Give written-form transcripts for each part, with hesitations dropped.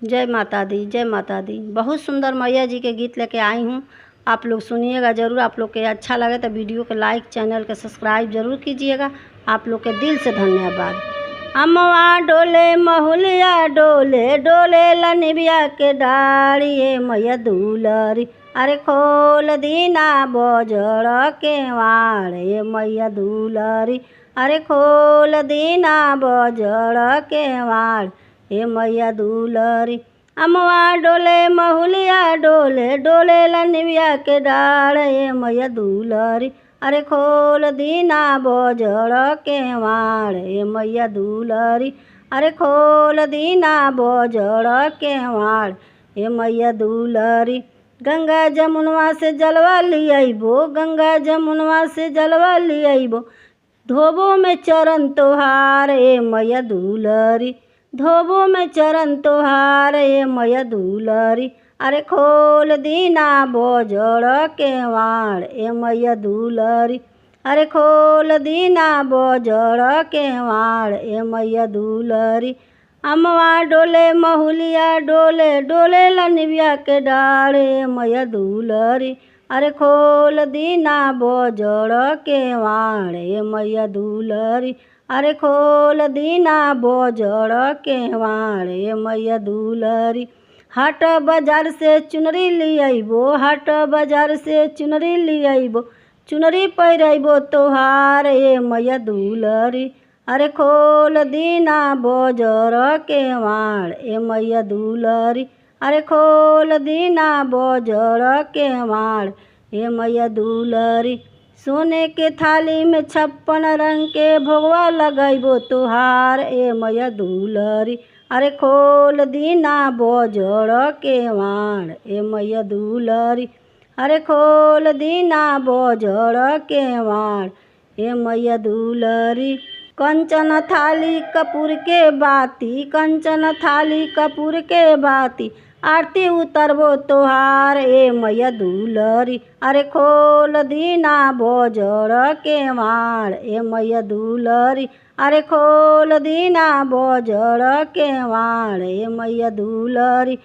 जय माता दी, जय माता दी। बहुत सुंदर मैया जी के गीत लेके आई हूँ, आप लोग सुनिएगा ज़रूर। आप लोग के अच्छा लगे तो वीडियो को लाइक, चैनल के सब्सक्राइब ज़रूर कीजिएगा। आप लोग के दिल से धन्यवाद। अमवा डोले महुलिया डोले डोले लनिबिया के डाढ़ी मैया दूलरी, अरे खोल दीना बजड़ के वाड़े मैया दूलरी, अरे खोल दीना बजड़ के वाड़ हे मैया दूलरी। अमवा डोले महुलिया डोले डोले लनिबिया के डाढ़ हे मैया दूलरी, अरे खोल दीना बजड़ के वाड़ हे मैया दूलरी, अरे खोल दीना बजड़ के वाड़ हे मैया दूलरी। गंगा जमुनवा से जलवा लियाइबो, गंगा जमुनवा से जलवा लियाइबो, धोबो में चरण तोहार ए मैया दूलरी, धोबो में चरण तोहार ए मैया दूलरी, अरे खोल दीना बजड़ के वाड़ ए मैया दूलरी, अरे खोल दीना बजड़ के वाड़ ए मैया दूलरी। अमवा डोले महुलिया डोले डोले लनिबिया के डाढ़ ए मैया दूलरी, अरे खोल दीना बजड़ के वाड़ ए मैया दूलरी, अरे खोल दीना बजड़ के वाड़ ए मैया दूलरी। हाट बाजार से चुनरी लियाइबो, हाट बाजार से चुनरी लियाइबो, चुनरी पहिराइबो तोहार ए मैया दूलरी, अरे खोल दीना बजड़ के वाड़ ए मैया दूलरी, अरे खोल दीना बजड़ के वाड़ ए मैया दूलरी। सोने के थाली में 56 रंग के भोगवा लगाइबो तोहार ए मैया दूलरी, अरे खोल दीना बजड़ के वाड़ ए मैया दूलरी, अरे खोल दीना बजड़ के वाड़ ए मैया दूलरी। कंचन थाली कपूर के बाती, कंचन थाली कपूर के बाती, आरती उतरबो तोहार ए मैया दूलरी, अरे खोल दीना बजड़ के वाड़ ए मैया दूलरी, अरे खोल दीना बजड़ के वाड़ ए मैया दूलरी।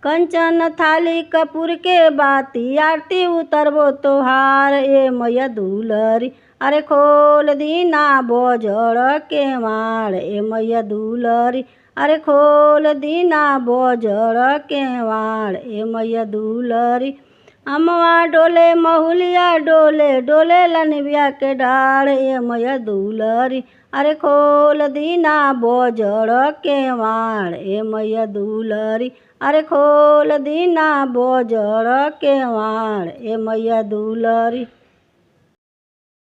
कंचन थाली कपूर के बाती, आरती उतरबो तोहार ए मैया दूलरी, अरे खोल दीना बजड़ के वाड़ ए मैया दूलरी, अरे खोल दीना बजड़ के वाड़ ए मैया दूलरी। अमवा डोले महुलिया डोले डोले लनिबिया के डाढ़ ए मैया दूलरी, अरे खोल दीना बजड़ के वाड़ ए मैया दूलरी, अरे खोल दीना बजड़ के वाड़ ए मैया दूलरी।